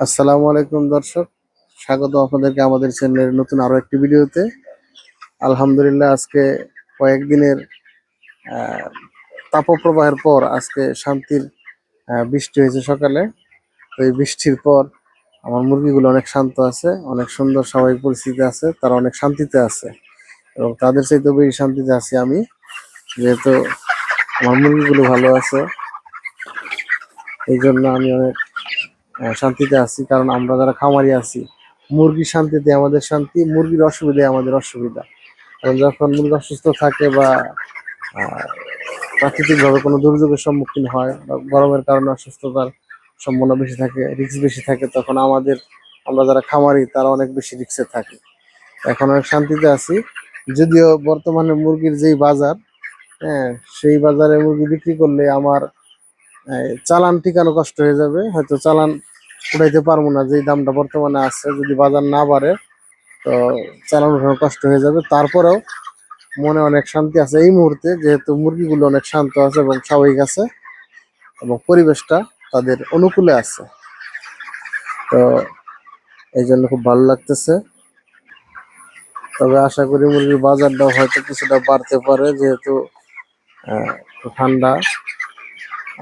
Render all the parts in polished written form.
আসসালামু আলাইকুম দর্শক, স্বাগত আপনাদেরকে আমাদের চ্যানেলের নতুন আরো একটি ভিডিওতে। আলহামদুলিল্লাহ, আজকে কয়েকদিনের আহ, তাপপ্রবাহের পর আজকে শান্তির বৃষ্টি হয়েছে সকালে। তো এই বৃষ্টির পর আমার মুরগিগুলো অনেক শান্ত আছে, অনেক সুন্দর স্বাভাবিক পরিস্থিতি আছে, তারা অনেক শান্তিতে আছে এবং তাদের চাইতেও বেশি শান্তিতে আছি আমি, যেহেতু আমার মুরগিগুলো ভালো আছে। এই জন্য আমি অনেক শান্তিতে আছি, কারণ আমরা যারা খামারি আছি, মুরগির শান্তিতে আমাদের শান্তি, মুরগির অসুবিধায় আমাদের অসুবিধা। কারণ যখন মুরগি অসুস্থ থাকে বা আহ, প্রাকৃতিকভাবে কোনো দুর্যোগের সম্মুখীন হয় বা গরমের কারণে অসুস্থতার সম্ভাবনা বেশি থাকে, রিস্ক বেশি থাকে, তখন আমরা যারা খামারি তারা অনেক বেশি রিস্কে থাকি। এখন অনেক শান্তিতে আছি, যদিও বর্তমানে মুরগির যেই বাজার, হ্যাঁ, সেই বাজারে মুরগি বিক্রি করলে আমার চালান টিকানো কষ্ট হয়ে যাবে, হয়তো চালান উঠাইতে পারবো না। যেই দামটা বর্তমানে আছে, যদি বাজার না বাড়ে তো চালান উঠানো কষ্ট হয়ে যাবে। তারপরেও মনে অনেক শান্তি আছে এই মুহূর্তে, যেহেতু মুরগিগুলো অনেক শান্ত আছে এবং স্বাভাবিক আছে এবং পরিবেশটা তাদের অনুকূলে আছে। তো এই জন্য খুব ভালো লাগতেছে। তবে আশা করি মুরগির বাজারটাও হয়তো কিছুটা বাড়তে পারে, যেহেতু একটু ঠান্ডা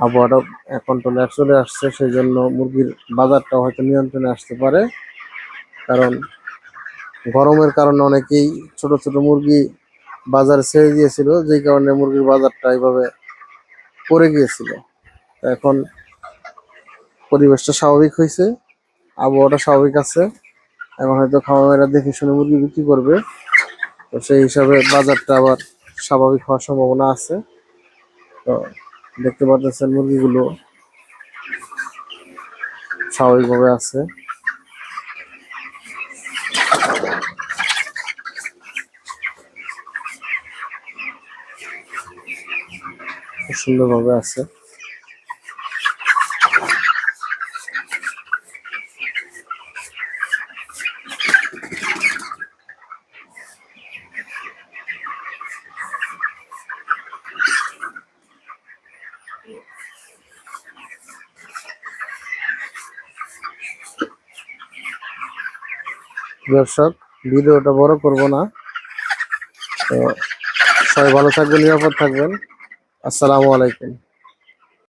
আবহাওয়াটা কন্ট্রোলে চলে আসছে, সেই জন্য মুরগির বাজারটাও হয়তো নিয়ন্ত্রণে আসতে পারে। কারণ গরমের কারণে অনেকেই ছোট ছোট মুরগি বাজারে ছেড়ে দিয়েছিল, যেই কারণে মুরগির বাজারটা এইভাবে পড়ে গিয়েছিল। তো এখন পরিবেশটা স্বাভাবিক হয়েছে, আবহাওয়াটা স্বাভাবিক আছে, এখন হয়তো খামারেরা দেখে শুনে মুরগি বিক্রি করবে। তো সেই হিসাবে বাজারটা আবার স্বাভাবিক হওয়ার সম্ভাবনা আছে। তো দেখতে পাচ্ছেন মুরগিগুলো স্বাভাবিকভাবে আছে, খুব সুন্দরভাবে আছে। দর্শক, ভিডিওটা বড় করব না। তো সবাই ভালো থাকবেন, নিরাপদ থাকবেন। আসসালামু আলাইকুম।